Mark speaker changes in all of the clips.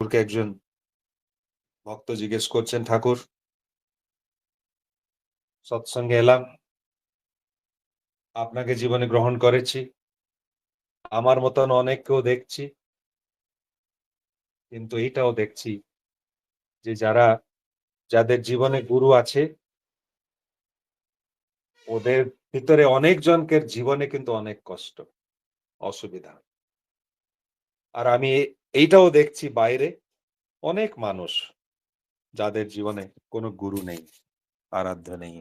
Speaker 1: ঠাকুরকে একজন ভক্ত জিজ্ঞেস করছেন, ঠাকুর, সৎসঙ্গে এলাম, আপনাকে জীবনে গ্রহণ করেছি, আমার মতন অনেককেও দেখছি, কিন্তু এইটাও দেখছি যে যাদের জীবনে গুরু আছে, ওদের ভিতরে অনেকজনকে জীবনে কিন্তু অনেক কষ্ট, অসুবিধা। আর আমি এইটাও দেখছি বাইরে অনেক মানুষ যাদের জীবনে কোনো গুরু নেই, আরাধ্য নেই,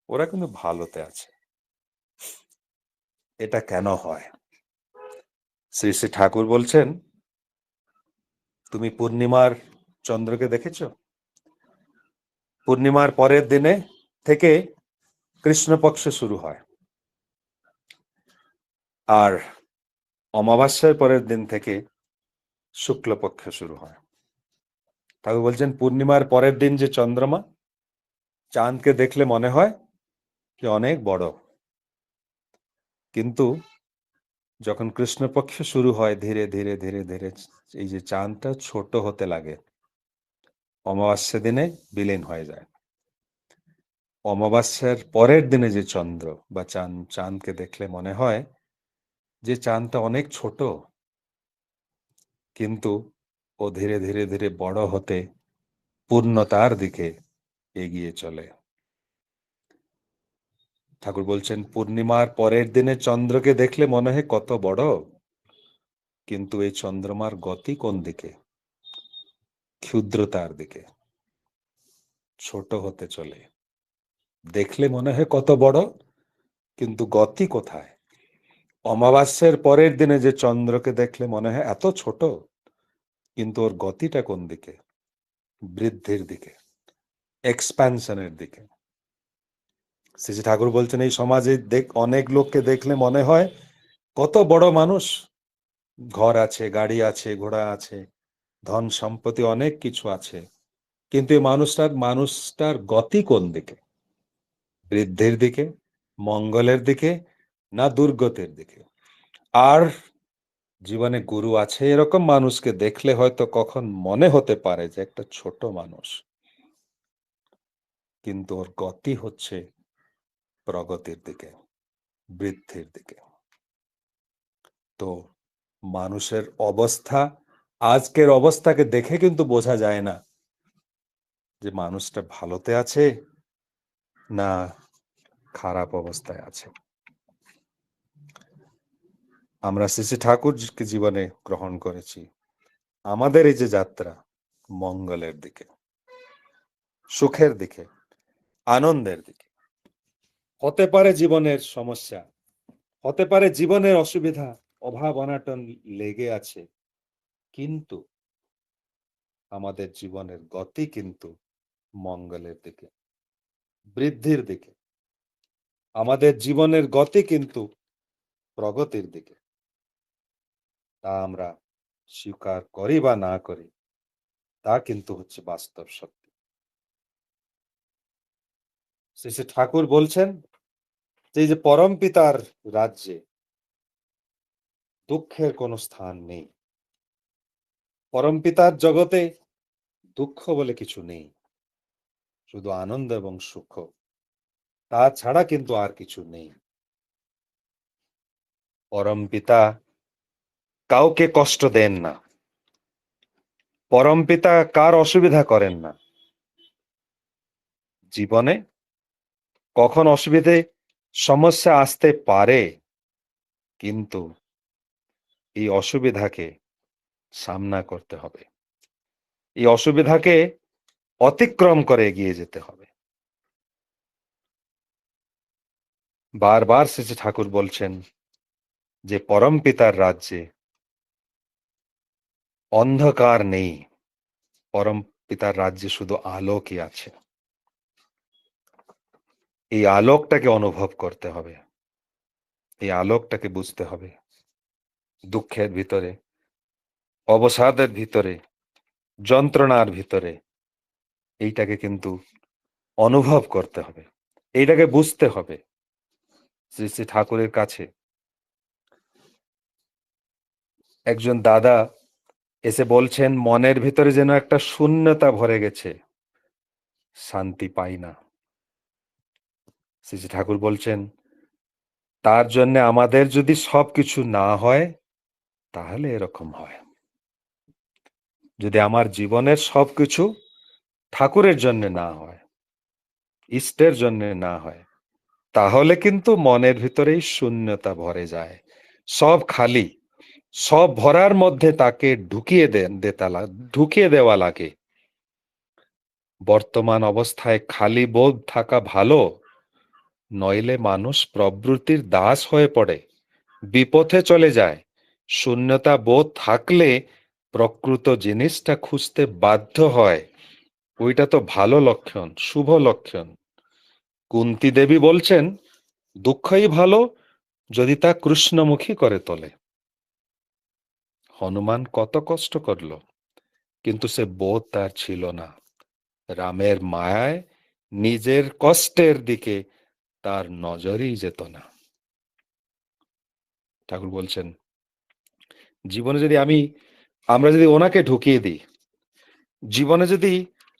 Speaker 1: ওরা কিন্তু ভালোতে আছে। এটা কেন হয়? শ্রী শ্রী ঠাকুর বলছেন, তুমি পূর্ণিমার চন্দ্রকে দেখেছো? পূর্ণিমার পরের দিনে থেকে কৃষ্ণপক্ষ শুরু হয়, আর অমাবস্যার পরের দিন থেকে শুক্লপক্ষ শুরু হয়। ঠাকুর বলছেন, পূর্ণিমার পরের দিন যে চন্দ্রমা, চাঁদকে দেখলে মনে হয় যে অনেক বড়, কিন্তু যখন কৃষ্ণপক্ষ শুরু হয় ধীরে ধীরে ধীরে ধীরে এই যে চাঁদটা ছোট হতে লাগে, অমাবস্যা দিনে বিলীন হয়ে যায়। অমাবস্যার পরের দিনে যে চন্দ্র বা চাঁদকে দেখলে মনে হয় যে চাঁদটা অনেক ছোট, কিন্তু ও ধীরে ধীরে ধীরে বড় হতে পূর্ণতার দিকে এগিয়ে চলে। ঠাকুর বলছেন, পূর্ণিমার পরের দিনে চন্দ্রকে দেখলে মনে হয় কত বড়, কিন্তু এই চন্দ্রমার গতি কোন দিকে? ক্ষুদ্রতার দিকে, ছোট হতে চলে। দেখলে মনে হয় কত বড়, কিন্তু গতি কোথায়? অমাবস্যার পরের দিনে যে চন্দ্রকে দেখলে মনে হয় এত ছোট, কিন্তু ওর গতিটা কোন দিকে? বৃদ্ধির দিকে, এক্সপ্যানশনের দিকে। শ্রী ঠাকুর বলছেন, এই সমাজে অনেক লোককে দেখলে মনে হয় কত বড় মানুষ, ঘর আছে, গাড়ি আছে, ঘোড়া আছে, ধন সম্পত্তি অনেক কিছু আছে, কিন্তু এই মানুষটার গতি কোন দিকে? বৃদ্ধির দিকে, মঙ্গলের দিকে, না দুর্গতির দিকে? আর জীবনে গুরু আছে এরকম মানুষকে দেখলে হয়তো কখন মনে হতে পারে যে একটা ছোট মানুষ, কিন্তু ওর গতি হচ্ছে প্রগতির দিকে, বৃদ্ধির দিকে। তো মানুষের অবস্থা, আজকের অবস্থাকে দেখে কিন্তু বোঝা যায় না যে মানুষটা ভালোতে আছে না খারাপ অবস্থায় আছে। আমরা শ্রী ঠাকুর জীবনে গ্রহণ করেছি, আমাদের এই যে যাত্রা মঙ্গলের দিকে, সুখের দিকে, আনন্দের দিকে। হতে পারে জীবনের সমস্যা, হতে পারে জীবনের অসুবিধা, অভাব অনাটন লেগে আছে, কিন্তু আমাদের জীবনের গতি কিন্তু মঙ্গলের দিকে, বৃদ্ধির দিকে। আমাদের জীবনের গতি কিন্তু প্রগতির দিকে। তা আমরা স্বীকার করি বা না করি, তা কিন্তু হচ্ছে বাস্তব সত্যি। শ্রী ঠাকুর বলছেন যে এই যে পরম পিতার রাজ্যে দুঃখের কোনো স্থান নেই, পরম পিতার জগতে দুঃখ বলে কিছু নেই, শুধু আনন্দ এবং সুখ, তা ছাড়া কিন্তু আর কিছু নেই। পরম পিতা কাউকে কষ্ট দেন না, পরম পিতা কার অসুবিধা করেন না। জীবনে কখন অসুবিধে সমস্যা আসতে পারে, কিন্তু এই অসুবিধাকে সামনা করতে হবে, এই অসুবিধাকে অতিক্রম করে এগিয়ে যেতে হবে। বারবার শ্রী ঠাকুর বলছেন যে পরম পিতার রাজ্যে অন্ধকার নেই, পরম পিতার রাজ্যে শুধু আলোকই আছে। এই আলোকটাকে অনুভব করতে হবে, এই আলোকটাকে বুঝতে হবে। দুঃখের ভিতরে, অবসাদের ভিতরে, যন্ত্রণার ভিতরে এইটাকে কিন্তু অনুভব করতে হবে, এইটাকে বুঝতে হবে। শ্রী শ্রী ঠাকুরের কাছে একজন দাদা এসে বলছেন মনের ভিতরে যেন একটা শূন্যতা ভরে গেছে, শান্তি পাই না। শ্রী শ্রী ঠাকুর বলছেন তার জন্য আমাদের যদি সবকিছু না হয় তাহলে এরকম হয়। যদি আমার জীবনের সবকিছু ঠাকুরের জন্য না হয়, ইষ্টের জন্য না হয়, তাহলে কিন্তু মনের ভিতরেই শূন্যতা ভরে যায়, সব খালি। সব ভরার মধ্যে তাকে ঢুকিয়ে দেওয়া লাগে। বর্তমান অবস্থায় খালি বোধ থাকা ভালো, নইলে মানুষ প্রবৃত্তির দাস হয়ে পড়ে, বিপথে চলে যায়। শূন্যতা বোধ থাকলে প্রকৃত জিনিসটা খুঁজতে বাধ্য হয়, ওইটা তো ভালো লক্ষণ, শুভ লক্ষণ। কুন্তী দেবী বলছেন দুঃখই ভালো যদি তা কৃষ্ণমুখী করে তোলে। হনুমান কত কষ্ট করল, কিন্তু সে বোধ তার ছিল না। রামের মায়ায় নিজের কষ্টের দিকে তার নজরই যেত না। ঠাকুর বলছেন জীবনে যদি আমরা যদি ওনাকে ঢুকিয়ে দিই, জীবনে যদি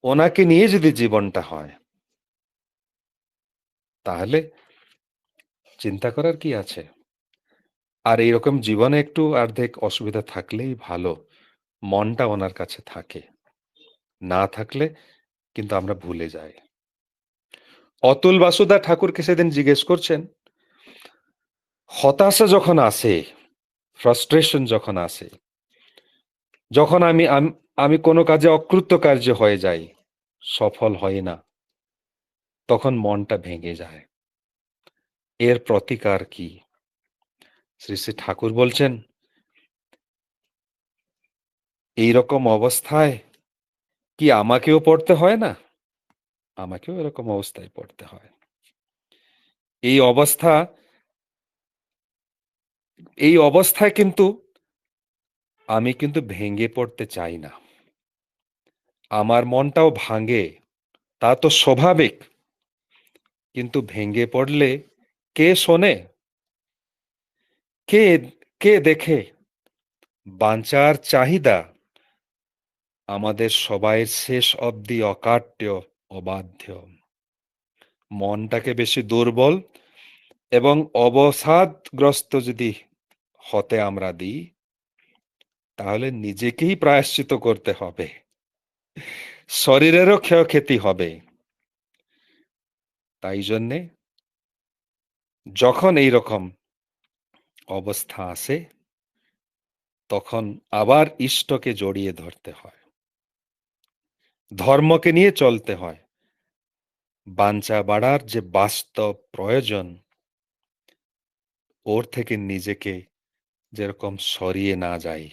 Speaker 1: ওনাকে নিয়ে যদি জীবনটা হয়, তাহলে চিন্তা করার কি আছে। আর এইরকম জীবনে একটু অর্ধেক অসুবিধা থাকলেই ভালো, মনটা ওনার কাছে থাকে, না থাকলে কিন্তু আমরা ভুলে যাই। অতুল বাসুদা ঠাকুরকে সেদিন জিজ্ঞেস করছেন, হতাশা যখন আসে, ফ্রাস্ট্রেশন যখন আসে, যখন আমি কোনো কাজে অকৃতকার্য হয়ে যাই, সফল হয় না, তখন মনটা ভেঙে যায়, এর প্রতিকার কি? শ্রী শ্রী ঠাকুর বলছেন এইরকম অবস্থায় কি আমাকেও পড়তে হয় না? আমাকেও এরকম অবস্থায় পড়তে হয়। এই অবস্থায় কিন্তু আমি কিন্তু ভেঙে পড়তে চাই না। আমার মনটাও ভাঙে, তা তো স্বাভাবিক। কিন্তু ভেঙে পড়লে কে শোনে, কে কে দেখে? বাঁচার চাহিদা আমাদের সবাইয়ের শেষ অবধি অকাট্য, অবাধ্য। মনটাকে বেশি দুর্বল এবং অবসাদগ্রস্ত যদি হতে আমরা দিই, তাহলে নিজেকেই প্রায়শ্চিত করতে হবে, শরীরেরও ক্ষয়ক্ষতি হবে। তাই জন্যে যখন এই রকম অবস্থা আসে, তখন আবার ইষ্টকে জড়িয়ে ধরতে হয়, ধর্মকে নিয়ে চলতে হয়। বাঞ্ছা বাড়ার যে বাস্তব প্রয়োজন, ওর থেকে নিজেকে যেরকম সরিয়ে না যাই।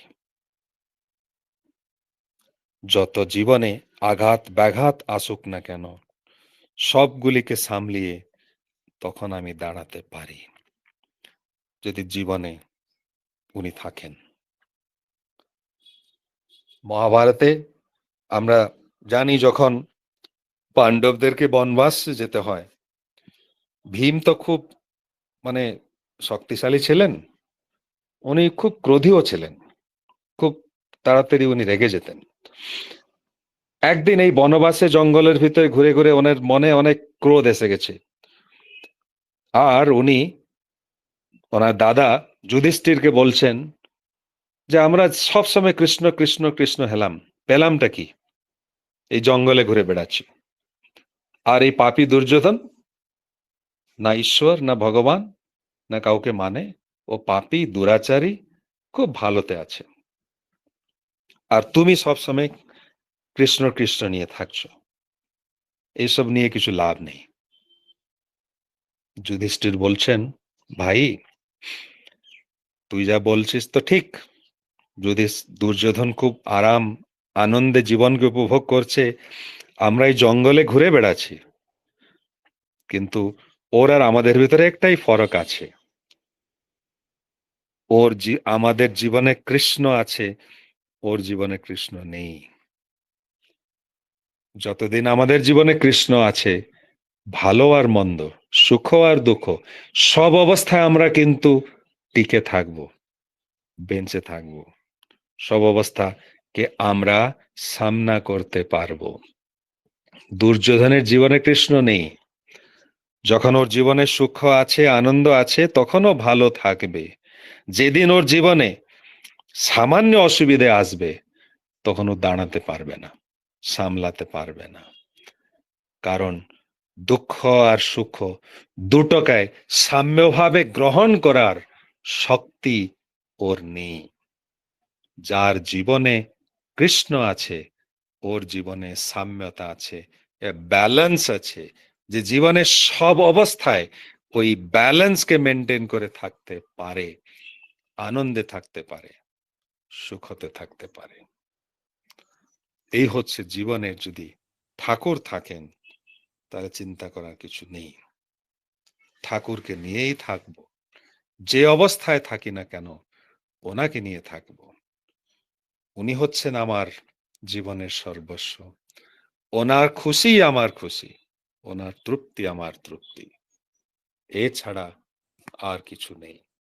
Speaker 1: যত জীবনে আঘাত ব্যাঘাত আসুক না কেন, সবগুলিকে সামলিয়ে তখন আমি দাঁড়াতে পারি, যদি জীবনে উনি থাকেন। মহাভারতে আমরা জানি যখন পাণ্ডবদেরকে বনবাস যেতে হয়, ভীম তো খুব মানে শক্তিশালী ছিলেন, উনি খুব ক্রোধীও ছিলেন, খুব তাড়াতাড়ি উনি রেগে যেতেন। একদিন এই বনবাসে জঙ্গলের ভিতরে ঘুরে ঘুরে ওনার মনে অনেক ক্রোধ এসে গেছে, আর উনি ওনার দাদা যুধিষ্ঠিরকে বলছেন যে আমরা সবসময় কৃষ্ণ কৃষ্ণ কৃষ্ণ হেলাম, পেলামটা কি? এই জঙ্গলে ঘুরে বেড়াচ্ছি, আর এই পাপী দুর্যোধন না ঈশ্বর না ভগবান না কাউকে মানে, ও পাপী দুরাচারী, খুব ভালোতে আছে, আর তুমি সবসময় কৃষ্ণ কৃষ্ণ নিয়ে থাকছো, এইসব নিয়ে কিছু লাভ নেই। যুধিষ্ঠির বলছেন ভাই, তুই যা বলছিস তো ঠিক, যদি দুর্যোধন খুব আরাম আনন্দে জীবনকে উপভোগ করছে, আমরা এই জঙ্গলে ঘুরে বেড়াচ্ছি, কিন্তু ওর আর আমাদের ভিতরে একটাই ফরক আছে, আমাদের জীবনে কৃষ্ণ আছে, ওর জীবনে কৃষ্ণ নেই। যতদিন আমাদের জীবনে কৃষ্ণ আছে, ভালো আর মন্দ, সুখ আর দুঃখ, সব অবস্থায় আমরা কিন্তু টিকে থাকবো, বেঁচে থাকবো, সব অবস্থা কে আমরা সামনা করতে পারবো। দুর্যোধনের জীবনে কৃষ্ণ নেই, যখন ওর জীবনে সুখ আছে, আনন্দ আছে, তখনও ভালো থাকবে। যেদিন ওর জীবনে সামান্য অসুবিধে আসবে, তখন ও দাঁড়াতে পারবে না, সামলাতে পারবে না। কারণ দুঃখ আর সুখ দুটোকে সাম্যভাবে গ্রহণ করার শক্তি ওর নেই। যার জীবনে কৃষ্ণ আছে, ওর জীবনে সাম্যতা আছে, ব্যালেন্স আছে, যে জীবনে সব অবস্থায় ওই ব্যালেন্সকে মেনটেন করে থাকতে পারে, আনন্দে থাকতে পারে, সুখতে থাকতে পারে। এই হচ্ছে জীবনের, যদি ঠাকুর থাকেন তাহলে চিন্তা করার কিছু নেই। ঠাকুরকে নিয়েই থাকবো, যে অবস্থায় থাকি না কেন ওনাকে নিয়ে থাকবো। উনি হচ্ছেন আমার জীবনের সর্বস্ব, ওনার খুশি আমার খুশি, ওনার তৃপ্তি আমার তৃপ্তি, এছাড়া আর কিছু নেই।